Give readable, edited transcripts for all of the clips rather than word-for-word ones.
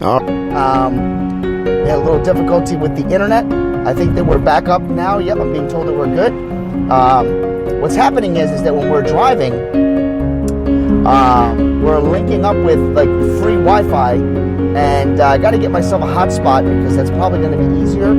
We had a little difficulty with the internet. I think that we're back up now. Yep, I'm being told that we're good. What's happening is that when we're driving, we're linking up with like free Wi-Fi, and I got to get myself a hotspot because that's probably going to be easier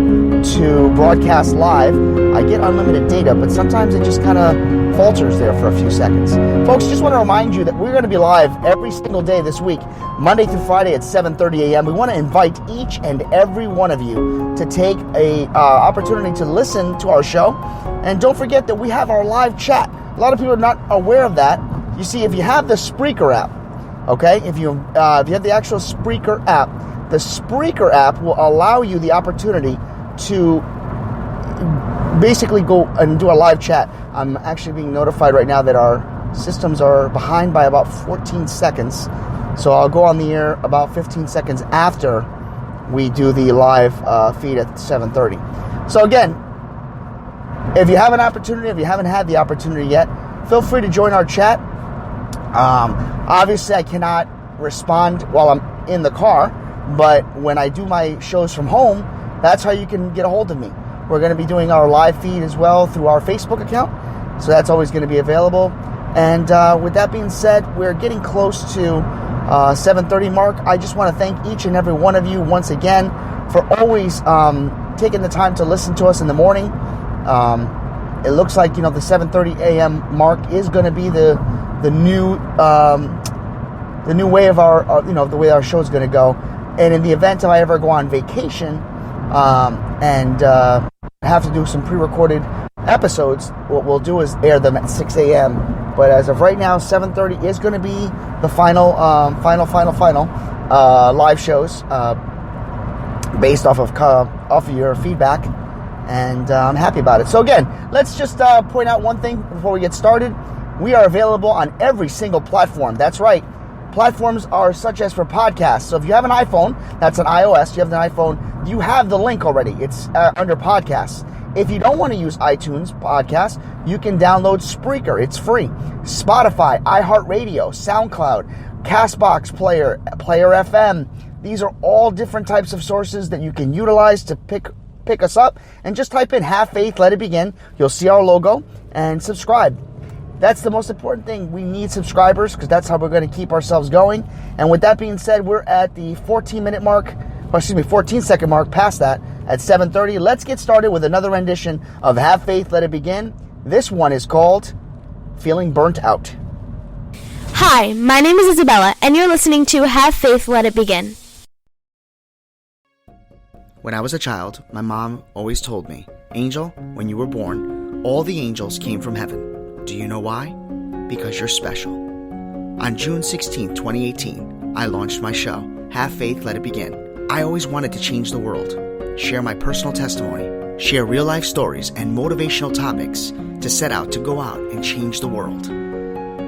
to broadcast live. I get unlimited data, but sometimes it just kind of falters there for a few seconds. Folks, just want to remind you that we're going to be live every single day this week, Monday through Friday at 7:30 a.m. We want to invite each and every one of you to take a opportunity to listen to our show. And don't forget that we have our live chat. A lot of people are not aware of that. You see, if you have the Spreaker app, okay, if you have the actual Spreaker app, the Spreaker app will allow you the opportunity to basically go and do a live chat. I'm actually being notified right now that our systems are behind by about 14 seconds. So I'll go on the air about 15 seconds after we do the live feed at 7:30. So again, if you have an opportunity, if you haven't had the opportunity yet, feel free to join our chat. Obviously, I cannot respond while I'm in the car, but when I do my shows from home, that's how you can get a hold of me. We're going to be doing our live feed as well through our Facebook account, so that's always going to be available. And with that being said, we're getting close to 7:30 mark. I just want to thank each and every one of you once again for always taking the time to listen to us in the morning. It looks like, the 7:30 a.m. mark is going to be the new way of the way our show is going to go. And in the event if I ever go on vacation and have to do some pre-recorded episodes, what we'll do is air them at 6 a.m. But as of right now, 7:30 is going to be the final live shows based off of your feedback, and I'm happy about it. So again, let's just point out one thing before we get started. We are available on every single platform. That's right. Platforms are such as for podcasts. So if you have an iPhone, that's an iOS, you have an iPhone, you have the link already. It's under podcasts. If you don't want to use iTunes podcasts, you can download Spreaker. It's free. Spotify, iHeartRadio, SoundCloud, Castbox player, PlayerFM. These are all different types of sources that you can utilize to pick us up. And just type in Have Faith, Let It Begin. You'll see our logo and subscribe. That's the most important thing. We need subscribers because that's how we're going to keep ourselves going. And with that being said, we're at the 14-second mark past that at 7:30. Let's get started with another rendition of Have Faith, Let It Begin. This one is called Feeling Burnt Out. Hi, my name is Isabella, and you're listening to Have Faith, Let It Begin. When I was a child, my mom always told me, Angel, when you were born, all the angels came from heaven. Do you know why? Because you're special. On June 16, 2018, I launched my show, Have Faith, Let It Begin. I always wanted to change the world, share my personal testimony, share real-life stories and motivational topics to set out to go out and change the world.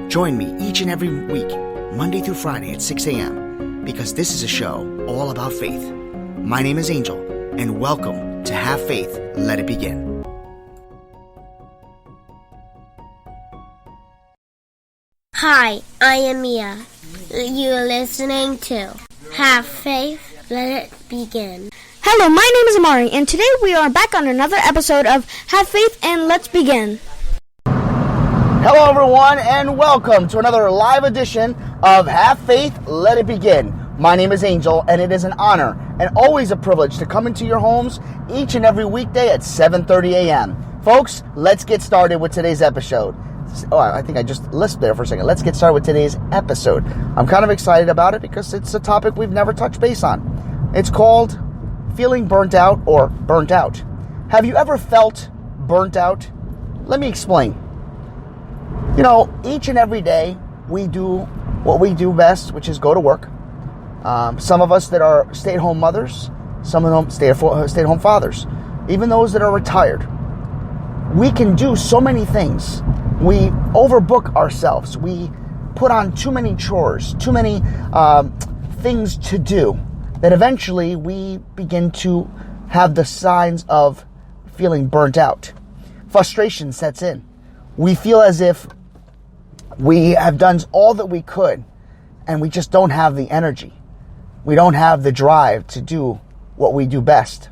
Join me each and every week, Monday through Friday at 6 a.m., because this is a show all about faith. My name is Angel, and welcome to Have Faith, Let It Begin. Hi, I am Mia. You're listening to Have Faith, Let It Begin. Hello, my name is Amari, and today we are back on another episode of Have Faith and Let's Begin. Hello, everyone, and welcome to another live edition of Have Faith, Let It Begin. My name is Angel, and it is an honor and always a privilege to come into your homes each and every weekday at 7:30 a.m. Folks, let's get started with today's episode. Oh, I think I just lisped there for a second. Let's get started with today's episode. I'm kind of excited about it because it's a topic we've never touched base on. It's called Feeling Burnt Out or Burnt Out. Have you ever felt burnt out? Let me explain. Each and every day we do what we do best, which is go to work. Some of us that are stay-at-home mothers, some of them stay-at-home fathers, even those that are retired. We can do so many things. We overbook ourselves. We put on too many chores, too many things to do, that eventually we begin to have the signs of feeling burnt out. Frustration sets in. We feel as if we have done all that we could, and we just don't have the energy. we don't have the drive to do what we do best.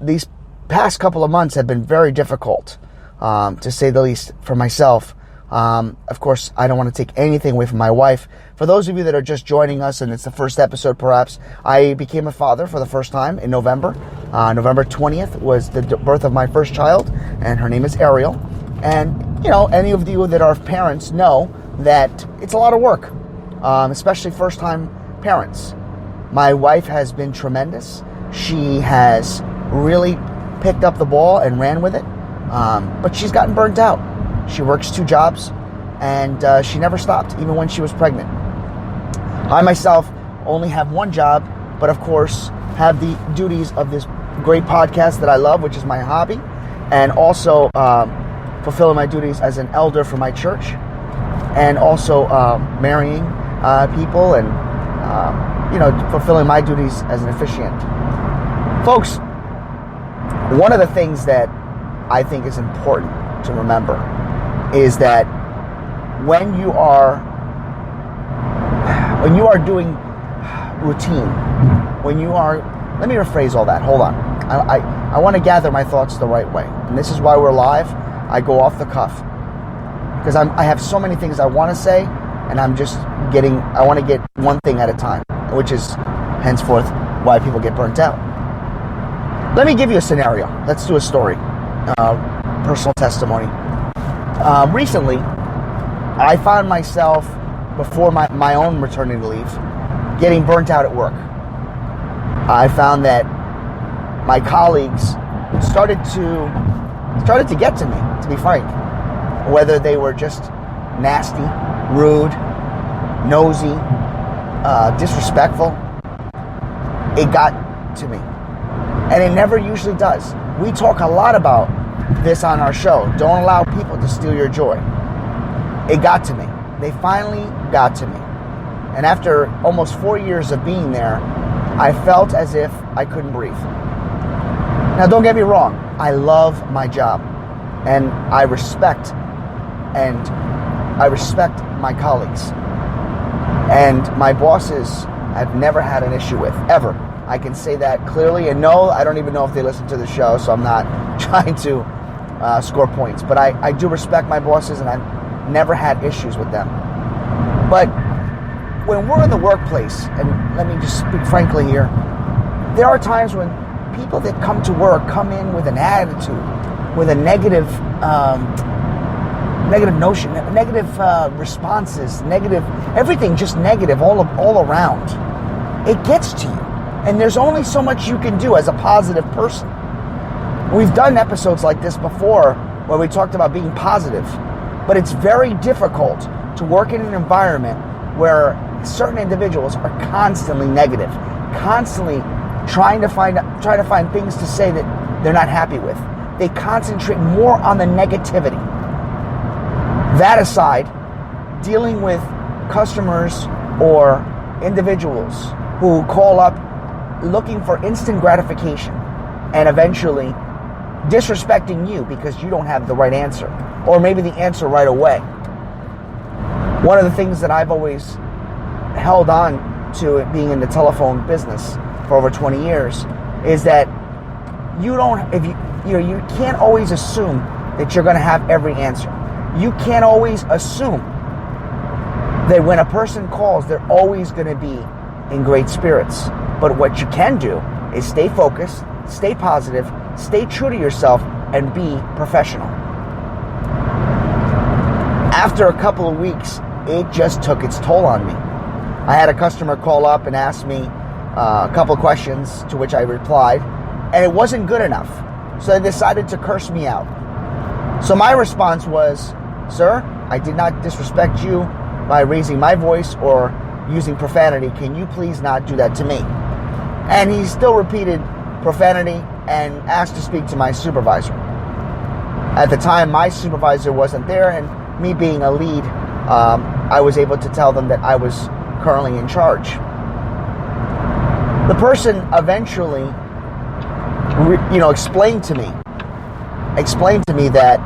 These past couple of months have been very difficult, to say the least, for myself. Of course, I don't want to take anything away from my wife. For those of you that are just joining us, and it's the first episode perhaps, I became a father for the first time in November. November 20th was the birth of my first child, and her name is Ariel. And, any of you that are parents know that it's a lot of work, especially first-time parents. My wife has been tremendous. She has really picked up the ball and ran with it, but she's gotten burnt out. She works 2 jobs, and she never stopped, even when she was pregnant. I myself only have 1 job, but of course have the duties of this great podcast that I love, which is my hobby, and also fulfilling my duties as an elder for my church, and also marrying people, and fulfilling my duties as an officiant. Folks, one of the things that I think is important to remember is that when you are doing routine, let me rephrase all that. Hold on. I want to gather my thoughts the right way. And this is why we're live. I go off the cuff. Because I have so many things I want to say, and I want to get one thing at a time, which is henceforth why people get burnt out. Let me give you a scenario. Let's do a story. Personal testimony. Recently, I found myself, before my own maternity leave, getting burnt out at work. I found that my colleagues started to get to me, to be frank. Whether they were just nasty, rude, nosy, disrespectful, it got to me. And it never usually does. We talk a lot about this on our show. Don't allow people to steal your joy. It got to me. They finally got to me. And after almost 4 years of being there, I felt as if I couldn't breathe. Now, don't get me wrong. I love my job. And I respect my colleagues. And my bosses I've never had an issue with, ever. I can say that clearly. And no, I don't even know if they listen to the show, so I'm not trying to score points. But I do respect my bosses, and I've never had issues with them. But when we're in the workplace, and let me just speak frankly here, there are times when people that come to work come in with an attitude, with a negative notion, negative responses, negative, everything just negative all around. It gets to you. And there's only so much you can do as a positive person. We've done episodes like this before where we talked about being positive, but it's very difficult to work in an environment where certain individuals are constantly negative, constantly trying to find things to say that they're not happy with. They concentrate more on the negativity. That aside, dealing with customers or individuals who call up looking for instant gratification and eventually disrespecting you because you don't have the right answer, or maybe the answer right away. One of the things that I've always held on to, it being in the telephone business for over 20 years, is that you can't always assume that you're going to have every answer. You can't always assume that when a person calls, they're always going to be in great spirits. But what you can do is stay focused, stay positive, stay true to yourself, and be professional. After a couple of weeks, it just took its toll on me. I had a customer call up and ask me a couple of questions, to which I replied, and it wasn't good enough. So they decided to curse me out. So my response was, "Sir, I did not disrespect you by raising my voice or using profanity. Can you please not do that to me?" And he still repeated profanity and asked to speak to my supervisor. At the time, my supervisor wasn't there, and me being a lead, I was able to tell them that I was currently in charge. The person eventually, explained to me that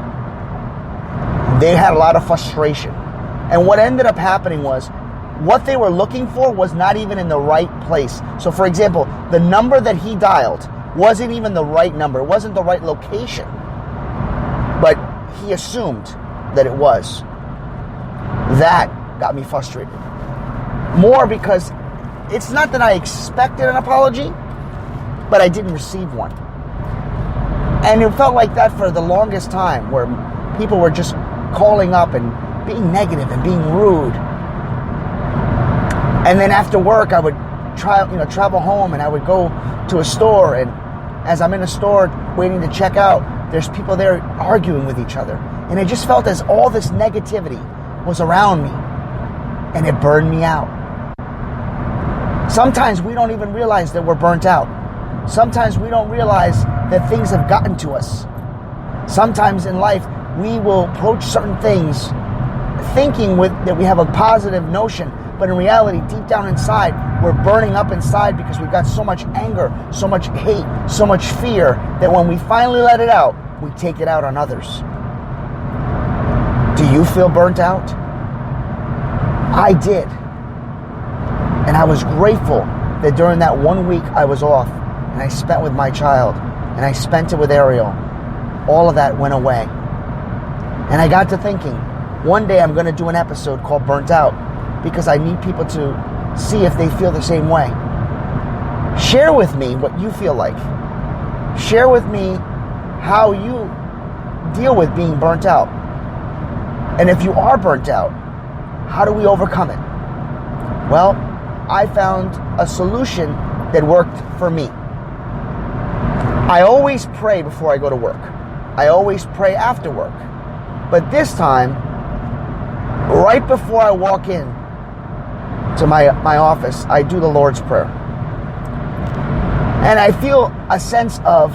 they had a lot of frustration. And what ended up happening was what they were looking for was not even in the right place. So, for example, the number that he dialed wasn't even the right number. It wasn't the right location. But he assumed that it was. That got me frustrated. More because it's not that I expected an apology, but I didn't receive one. And it felt like that for the longest time, where people were just calling up and being negative and being rude. And then after work, I would travel home, and I would go to a store, and as I'm in a store waiting to check out, there's people there arguing with each other. And it just felt as all this negativity was around me, and it burned me out. Sometimes we don't even realize that we're burnt out. Sometimes we don't realize that things have gotten to us. Sometimes in life, we will approach certain things thinking that we have a positive notion, but in reality, deep down inside, we're burning up inside because we've got so much anger, so much hate, so much fear, that when we finally let it out, we take it out on others. Do you feel burnt out? I did. And I was grateful that during that 1 week I was off, and I spent with my child, and I spent it with Ariel, all of that went away. And I got to thinking, one day I'm going to do an episode called Burnt Out, because I need people to see if they feel the same way. Share with me what you feel like. Share with me how you deal with being burnt out. And if you are burnt out, how do we overcome it? Well, I found a solution that worked for me. I always pray before I go to work. I always pray after work. But this time, right before I walk in to my office, I do the Lord's Prayer. And I feel a sense of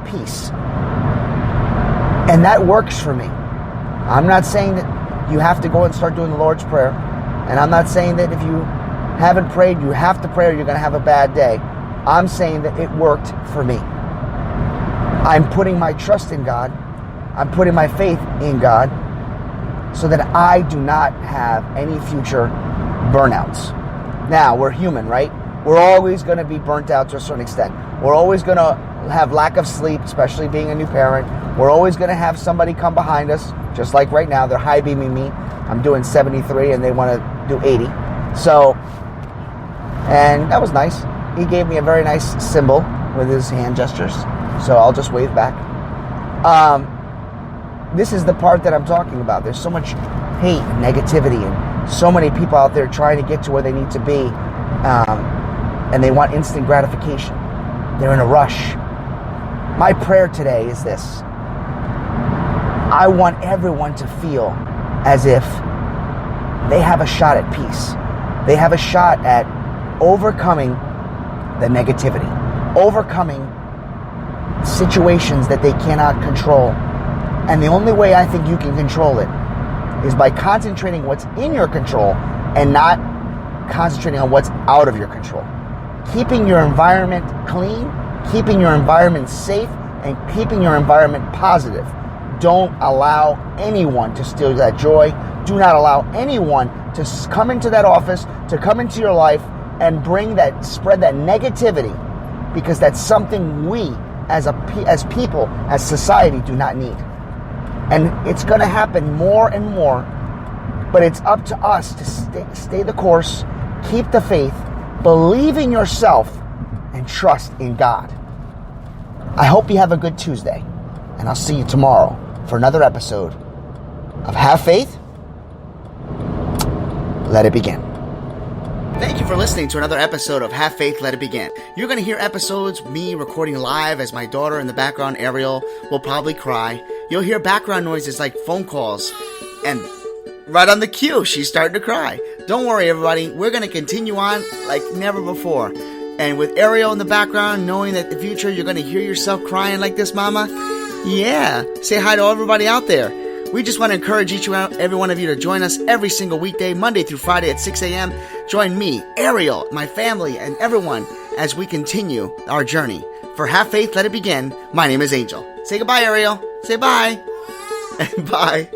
peace. And that works for me. I'm not saying that you have to go and start doing the Lord's Prayer. And I'm not saying that if you haven't prayed, you have to pray or you're going to have a bad day. I'm saying that it worked for me. I'm putting my trust in God. I'm putting my faith in God so that I do not have any future burnouts. Now, we're human, right? We're always going to be burnt out to a certain extent. We're always going to have lack of sleep, especially being a new parent. We're always going to have somebody come behind us, just like right now. They're high beaming me. I'm doing 73 and they want to do 80. So, and that was nice. He gave me a very nice symbol with his hand gestures. So I'll just wave back. This is the part that I'm talking about. There's so much hate and negativity and so many people out there trying to get to where they need to be. And they want instant gratification. They're in a rush. My prayer today is this. I want everyone to feel as if they have a shot at peace. They have a shot at overcoming the negativity, overcoming situations that they cannot control. And the only way I think you can control it is by concentrating what's in your control and not concentrating on what's out of your control. Keeping your environment clean, keeping your environment safe, and keeping your environment positive. Don't allow anyone to steal that joy. Do not allow anyone to come into that office, to come into your life and spread that negativity, because that's something we as people, as society, do not need. And it's going to happen more and more, but it's up to us to stay the course, keep the faith, believe in yourself, and trust in God. I hope you have a good Tuesday, and I'll see you tomorrow for another episode of Have Faith, Let It Begin. Thank you for listening to another episode of Have Faith, Let It Begin. You're going to hear episodes, me recording live as my daughter in the background, Ariel, will probably cry. You'll hear background noises like phone calls, and right on the cue, she's starting to cry. Don't worry, everybody. We're going to continue on like never before. And with Ariel in the background, knowing that in the future you're going to hear yourself crying like this, Mama, yeah, say hi to everybody out there. We just want to encourage each and every one of you to join us every single weekday, Monday through Friday at 6 a.m. Join me, Ariel, my family, and everyone as we continue our journey. For Have Faith, Let It Begin, my name is Angel. Say goodbye, Ariel. Say bye. And bye.